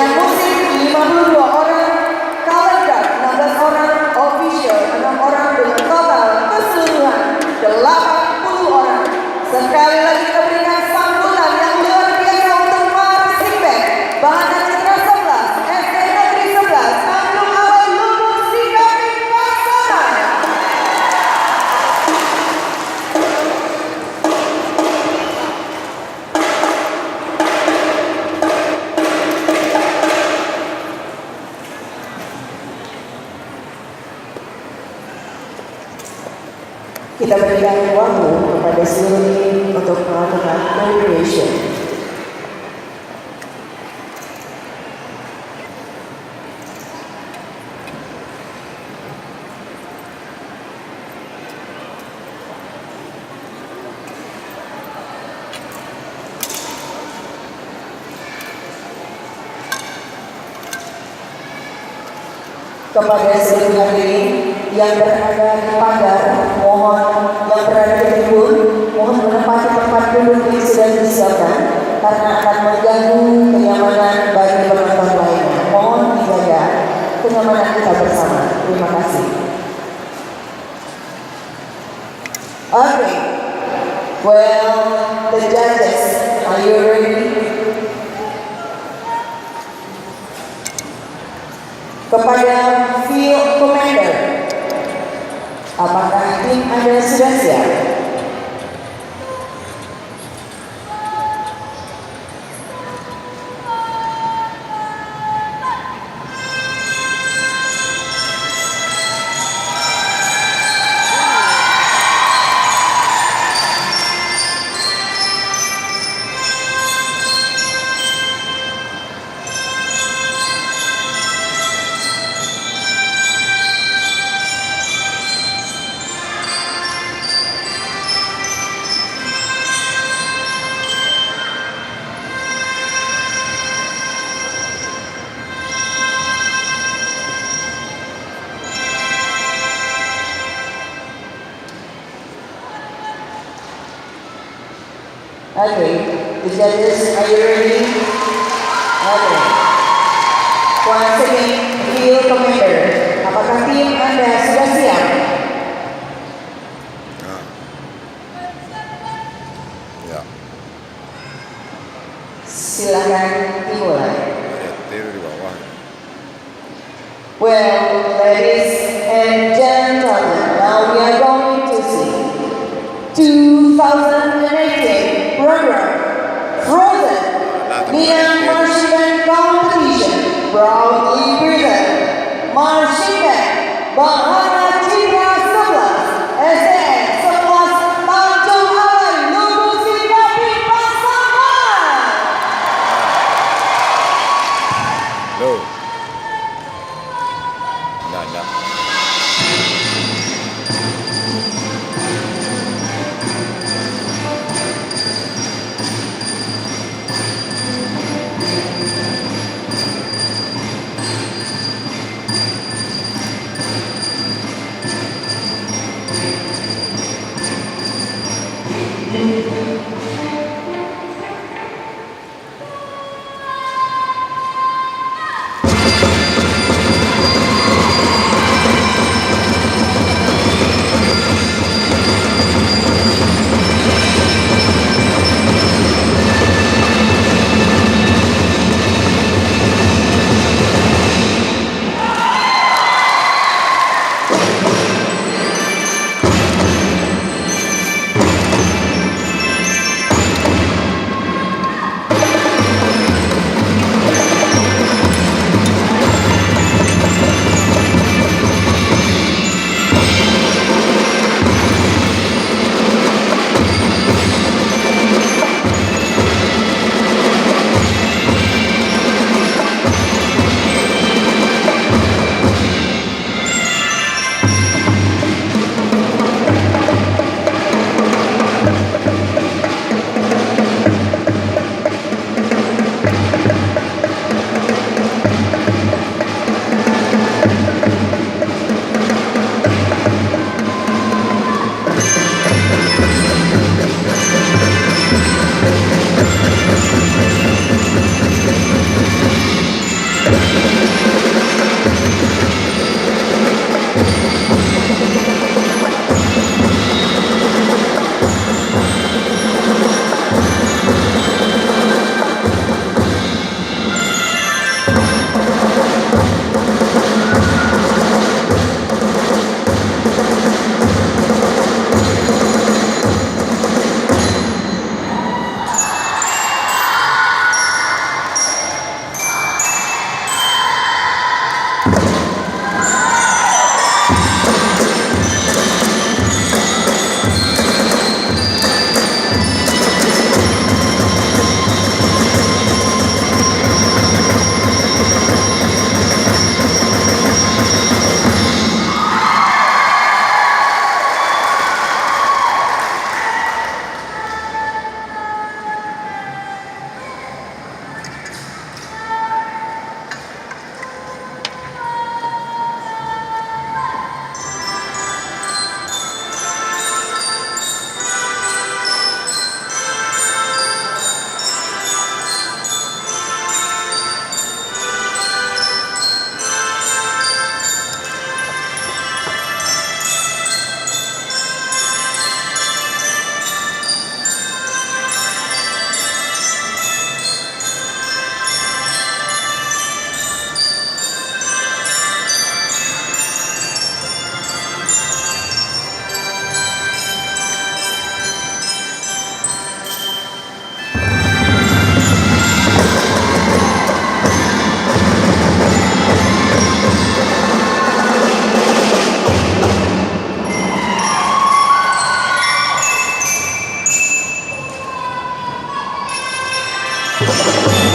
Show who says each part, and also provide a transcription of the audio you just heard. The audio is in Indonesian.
Speaker 1: Dengan musik 52 orang, kalender 16 orang, official 6 orang dengan total keseluruhan 80 orang. Sekali lagi kita berikan sambutan yang luar biasa untuk Marching Band Bahana Citra 11, SD Negeri 11, Tanjung Alai Lubuk Singapura Pasaman. Kita berikan waktu kepada seluruh tim untuk melakukan celebration. Kepada seluruh hadirin yang berada di pagar, mohon yang berada di tribun, mohon menempati tempat duduk yang sudah disiapkan karena akan mengganggu kenyamanan bagi penonton lainnya. Mohon dijaga kenyamanan kita bersama. Terima kasih. Okay, well, the judges, are you ready? Kepada Field Commander, apakah tim Anda sudah siap? Okay, the judges, are you ready? Okay. Once again, Field Commander, apakah tim Anda sudah siap?
Speaker 2: Ya.
Speaker 1: Silakan dimulai.
Speaker 2: Nyetir di bawah.
Speaker 1: Well, ladies and gentlemen, now we are going to see 2018 program Frozen Minang Marching Band Competition, proudly present Marching Band Bahana Citra 11, SDN 11, Tanjung Alai Lubuk Singapura Pasaman.
Speaker 2: Loh. Nah.
Speaker 1: Thank